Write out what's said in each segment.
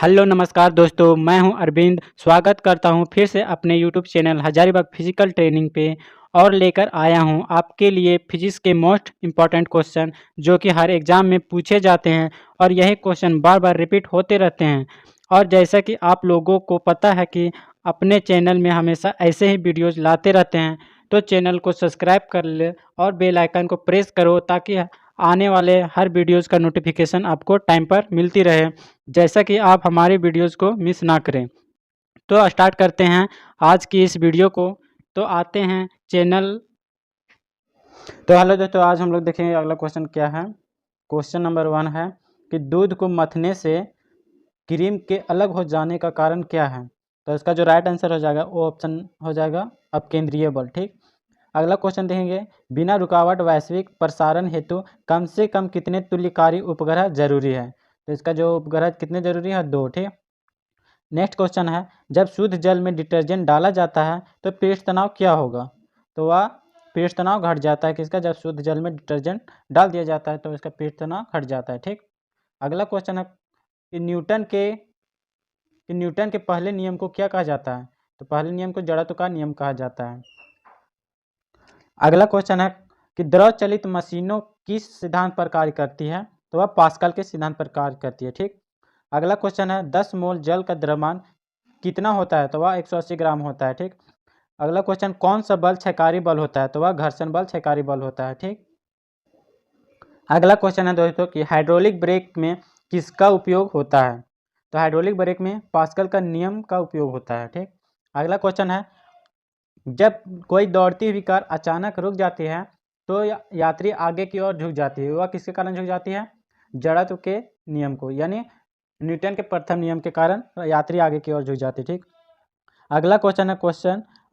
Hello नमस्कार दोस्तों, मैं हूं अरविंद। स्वागत करता हूं फिर से अपने YouTube channel Hazaribagh physical training पे और लेकर आया हूं आपके लिए फिजिक्स के मोस्ट इम्पॉर्टेंट क्वेश्चन जो कि हर एग्ज़ाम में पूछे जाते हैं और यही क्वेश्चन बार बार रिपीट होते रहते हैं। और जैसा कि आप लोगों को पता है कि अपने चैनल में हमेशा ऐसे ही वीडियोज़ लाते रहते हैं, तो चैनल को सब्सक्राइब कर ले और बेल आइकन को प्रेस करो ताकि आने वाले हर वीडियोज़ का नोटिफिकेशन आपको टाइम पर मिलती रहे, जैसा कि आप हमारी वीडियोज़ को मिस ना करें। तो स्टार्ट करते हैं आज की इस वीडियो को। तो आते हैं चैनल। तो हेलो दोस्तों, आज हम लोग देखेंगे अगला क्वेश्चन क्या है। क्वेश्चन नंबर 1 है कि दूध को मथने से क्रीम के अलग हो जाने का कारण क्या है। तो इसका जो राइट आंसर हो जाएगा वो ऑप्शन हो जाएगा अपकेंद्रीय बल। ठीक। अगला क्वेश्चन देखेंगे, बिना रुकावट वैश्विक प्रसारण हेतु कम से कम कितने तुल्यकारी उपग्रह जरूरी है। तो इसका जो उपग्रह कितने जरूरी है, 2। ठीक। नेक्स्ट क्वेश्चन है, जब शुद्ध जल में डिटर्जेंट डाला जाता है तो पृष्ठ तनाव क्या होगा। तो वह पृष्ठ तनाव घट जाता है। किसका, जब शुद्ध जल में डिटर्जेंट डाल दिया जाता है तो इसका पृष्ठ तनाव घट जाता है। ठीक। अगला क्वेश्चन है कि न्यूटन के पहले नियम को क्या कहा जाता है। तो पहले नियम को जड़त्व का नियम कहा जाता है। अगला क्वेश्चन है कि द्रव चलित मशीनों किस सिद्धांत पर कार्य करती है। तो वह पास्कल के सिद्धांत पर कार्य करती है। ठीक। अगला क्वेश्चन है 10 मोल जल का द्रव्यमान कितना होता है। तो वह 180 ग्राम होता है। ठीक। अगला क्वेश्चन, कौन सा बल क्षयकारी बल होता है। तो वह घर्षण बल क्षयकारी बल होता है। ठीक। अगला क्वेश्चन है दोस्तों कि हाइड्रोलिक ब्रेक में किसका उपयोग होता है। तो हाइड्रोलिक ब्रेक में पास्कल का नियम का उपयोग होता है। ठीक। अगला क्वेश्चन है, जब कोई दौड़ती हुई कार अचानक रुक जाती है तो यात्री आगे की ओर झुक जाती है। वह किसके कारण झुक जाती है, जड़त्व के नियम को, यानी न्यूटन के प्रथम नियम के कारण यात्री आगे की ओर झुक जाती है। ठीक। अगला क्वेश्चन है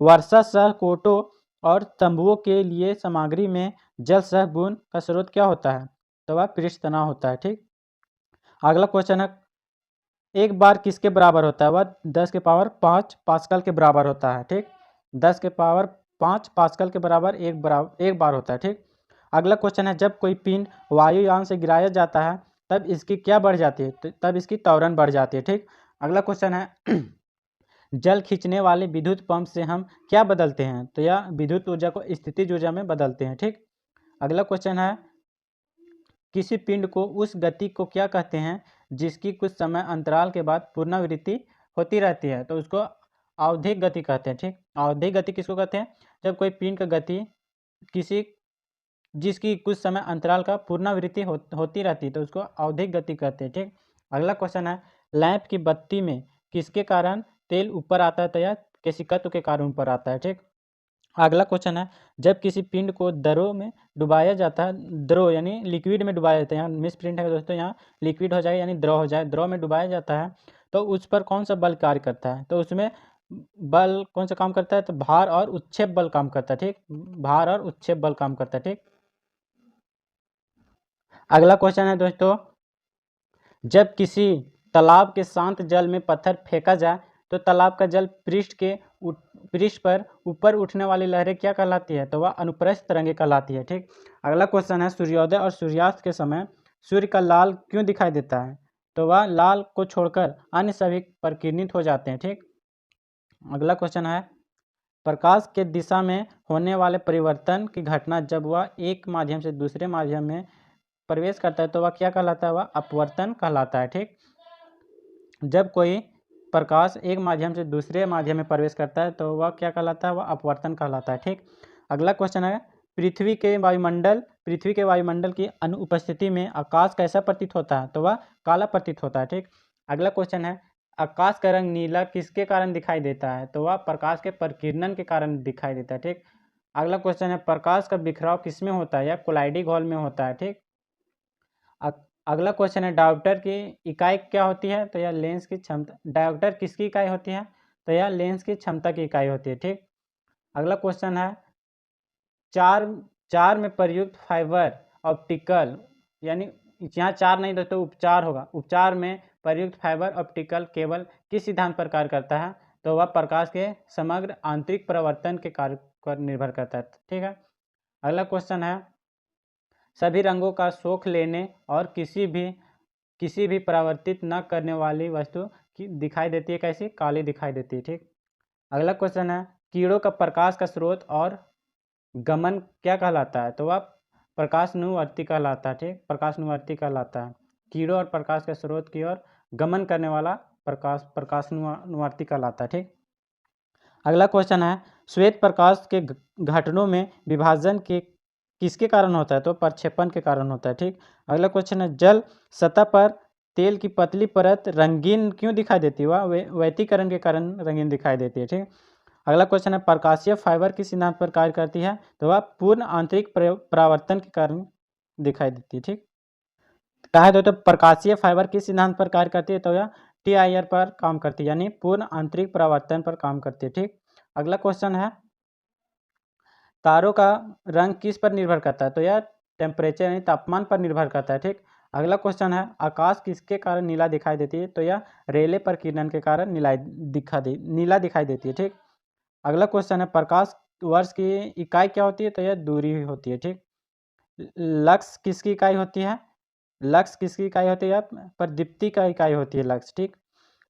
वर्षा सह कोटों और तंबुओं के लिए सामग्री में जल सह गुण का स्रोत क्या होता है। तो वह पृष्ठ तनाव होता है। ठीक। अगला क्वेश्चन है, एक बार किसके बराबर होता है। वह 10 के पावर 5 पास्कल के बराबर होता है। ठीक। 10 के पावर 5 पास्कल के बराबर एक बार होता है। ठीक। अगला क्वेश्चन है, जब कोई पिंड वायुयान से गिराया जाता है तब इसकी क्या बढ़ जाती है। तो तब इसकी त्वरण बढ़ जाती है। ठीक। अगला क्वेश्चन है जल खींचने वाले विद्युत पंप से हम क्या बदलते हैं। तो यह विद्युत ऊर्जा को स्थितिज ऊर्जा में बदलते हैं। ठीक। अगला क्वेश्चन है, किसी पिंड को उस गति को क्या कहते हैं जिसकी कुछ समय अंतराल के बाद पुनरावृत्ति होती रहती है। तो उसको आवधिक गति कहते हैं। ठीक। आवधिक गति किसको कहते हैं, जब कोई पिंड का गति किसी जिसकी कुछ समय अंतराल का पुनरावृत्ति होती रहती है तो उसको आवधिक गति कहते हैं। ठीक। अगला क्वेश्चन है, लैंप की बत्ती में किसके कारण तेल ऊपर आता है। तो यह केशिकत्व के कारण ऊपर आता है। ठीक। अगला क्वेश्चन है, जब किसी पिंड को द्रव में डुबाया जाता है, द्रव यानी लिक्विड में डुबाया जाता है, यहाँ मिस प्रिंट है दोस्तों, यहाँ लिक्विड हो जाए यानी द्रव हो जाए, द्रव में डुबाया जाता है तो उस पर कौन सा बल कार्य करता है। तो उसमें बल कौन सा काम करता है, तो भार और उत्क्षेप बल काम करता है। ठीक। भार और उत्क्षेप बल काम करता है। ठीक। अगला क्वेश्चन है दोस्तों, जब किसी तालाब के शांत जल में पत्थर फेंका जाए तो तालाब का जल पृष्ठ पर ऊपर उठने वाली लहरें क्या कहलाती है। तो वह अनुप्रस्थ तरंगे कहलाती है। ठीक। अगला क्वेश्चन है, सूर्योदय और सूर्यास्त के समय सूर्य का लाल क्यों दिखाई देता है। तो वह लाल को छोड़कर अन्य सभी प्रकिरणित हो जाते हैं। ठीक। अगला क्वेश्चन है, प्रकाश के दिशा में होने वाले परिवर्तन की घटना जब वह एक माध्यम से दूसरे माध्यम में प्रवेश करता है तो वह क्या कहलाता है, वह अपवर्तन कहलाता है। ठीक। जब कोई प्रकाश एक माध्यम से दूसरे माध्यम में प्रवेश करता है तो वह क्या कहलाता है, वह अपवर्तन कहलाता है। ठीक। अगला क्वेश्चन है, पृथ्वी के वायुमंडल की अनुपस्थिति में आकाश कैसा प्रतीत होता है। तो वह काला प्रतीत होता है। ठीक। अगला क्वेश्चन है, आकाश का रंग नीला किसके कारण दिखाई देता है। तो वह प्रकाश के प्रकीर्णन के कारण दिखाई देता है। ठीक। अगला क्वेश्चन है, प्रकाश का बिखराव किसमें होता है, या कोलाइडिक हॉल में होता है। ठीक। अगला क्वेश्चन है, डायोप्टर की इकाई क्या होती है। तो यह लेंस की क्षमता, डायोप्टर किसकी इकाई होती है। तो यह लेंस की क्षमता की इकाई होती है। ठीक। अगला क्वेश्चन है, चार चार में प्रयुक्त फाइबर ऑप्टिकल, यानी यहाँ चार नहीं दोस्तों उपचार होगा, उपचार में प्रयुक्त फाइबर ऑप्टिकल केबल किस सिद्धांत पर कार्य करता है। तो वह प्रकाश के समग्र आंतरिक प्रवर्तन के कार्य पर निर्भर करता है। ठीक है। अगला क्वेश्चन है, सभी रंगों का शौक लेने और किसी भी परावर्तित न करने वाली वस्तु की दिखाई देती है कैसी, काली दिखाई देती है। ठीक, अगला क्वेश्चन है कीड़ों का प्रकाश का स्रोत और गमन क्या कहलाता है, तो वह प्रकाशनुवर्ती कहलाता है। ठीक, प्रकाशनुवर्ती कहलाता है। कीड़ों और प्रकाश के स्रोत की ओर गमन करने वाला प्रकाशनुवर्ती कहलाता है। ठीक, अगला क्वेश्चन है श्वेत प्रकाश के घटनों में विभाजन के किसके कारण होता है, तो प्रक्षेपण के कारण होता है। ठीक, अगला क्वेश्चन है जल सतह पर तेल की पतली परत रंगीन क्यों दिखाई देती है, वह व्यतिकरण के कारण रंगीन दिखाई देती है। ठीक, अगला क्वेश्चन है प्रकाशीय फाइबर किस सिद्धांत पर कार्य करती है, तो वह पूर्ण आंतरिक परावर्तन के कारण दिखाई देती है। ठीक, कहा है तो प्रकाशीय फाइबर किस सिद्धांत पर कार्य करती है, तो यह TIR पर काम करती है, यानी पूर्ण आंतरिक परावर्तन पर काम करती है। ठीक, अगला क्वेश्चन है तारों का रंग किस पर निर्भर करता है, तो यह टेम्परेचर यानी तापमान पर निर्भर करता है। ठीक, अगला क्वेश्चन है आकाश किसके कारण नीला दिखाई देती है, तो यह रेले प्रकीर्णन के कारण नीला दिखाई देती है। ठीक, अगला क्वेश्चन है प्रकाश वर्ष की इकाई क्या होती है, तो यह दूरी होती है। ठीक, लक्स किसकी इकाई होती है, लक्स किसकी इकाई होती है, प्रदीप्ति का इकाई होती है लक्स। ठीक,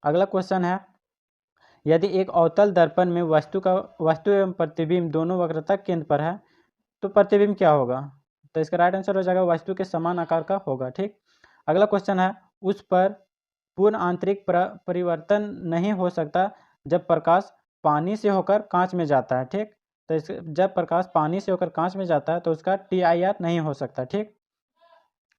अगला क्वेश्चन है यदि एक अवतल दर्पण में वस्तु एवं प्रतिबिंब दोनों वक्रता केंद्र पर है तो प्रतिबिंब क्या होगा, तो इसका राइट आंसर हो जाएगा वस्तु के समान आकार का होगा। ठीक, अगला क्वेश्चन है उस पर पूर्ण आंतरिक परिवर्तन नहीं हो सकता जब प्रकाश पानी से होकर कांच में जाता है। ठीक, तो जब प्रकाश पानी से होकर कांच में जाता है तो उसका TIR नहीं हो सकता। ठीक,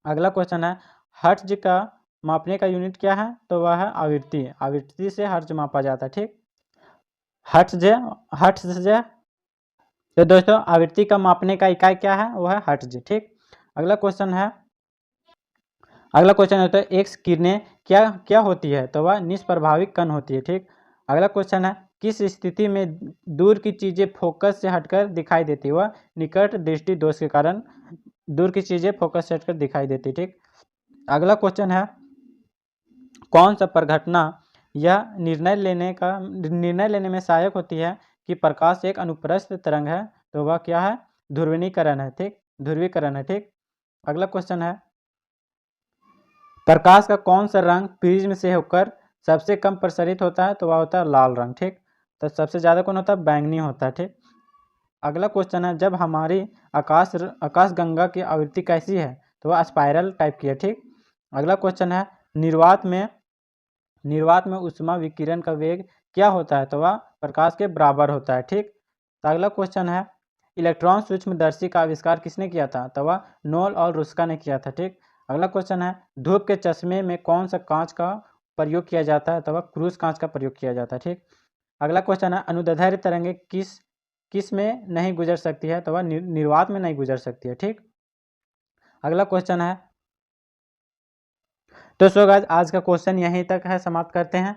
अगला क्वेश्चन है हर्ट्ज का मापने का यूनिट क्या है, तो वह है आवृत्ति, आवृत्ति से हर्ट्ज मापा जाता है। ठीक, हर्ट्ज तो दोस्तों आवृत्ति का मापने का इकाई क्या है, वह है हर्ट्ज। ठीक, अगला क्वेश्चन है तो एक्स किरणें क्या क्या होती है, तो वह निष्प्रभावी कण होती है। ठीक, अगला क्वेश्चन है किस स्थिति में दूर की चीजें फोकस से हटकर दिखाई देती है, वह निकट दृष्टि दोष के कारण दूर की चीजें फोकस से हटकर दिखाई देती है। ठीक, अगला क्वेश्चन है कौन सा प्रघटना यह निर्णय लेने में सहायक होती है कि प्रकाश एक अनुप्रस्थ तरंग है, तो वह क्या है, ध्रुवीकरण है। ठीक, ध्रुवीकरण है। ठीक, अगला क्वेश्चन है प्रकाश का कौन सा रंग प्रिज्म से होकर सबसे कम प्रसारित होता है, तो वह होता है लाल रंग। ठीक, तो सबसे ज़्यादा कौन होता है, बैंगनी होता है। ठीक, अगला क्वेश्चन है जब हमारी आकाश गंगा की आवृत्ति कैसी है, तो वह स्पाइरल टाइप की है। ठीक, अगला क्वेश्चन है निर्वात में ऊष्मा विकिरण का वेग क्या होता है, तो वह प्रकाश के बराबर होता है। ठीक, तो अगला क्वेश्चन है इलेक्ट्रॉन सूक्ष्मदर्शी का आविष्कार किसने किया था, तो वह नोल और रुस्का ने किया था। ठीक, अगला क्वेश्चन है धूप के चश्मे में कौन सा कांच का प्रयोग किया जाता है, तो वह क्रूस कांच का प्रयोग किया जाता है। ठीक, अगला क्वेश्चन है अनुदैर्ध्य तरंगे किस में नहीं गुजर सकती है, तो वह निर्वात में नहीं गुजर सकती है। ठीक, अगला क्वेश्चन है तो सो गाइस आज का क्वेश्चन यहीं तक है, समाप्त करते हैं।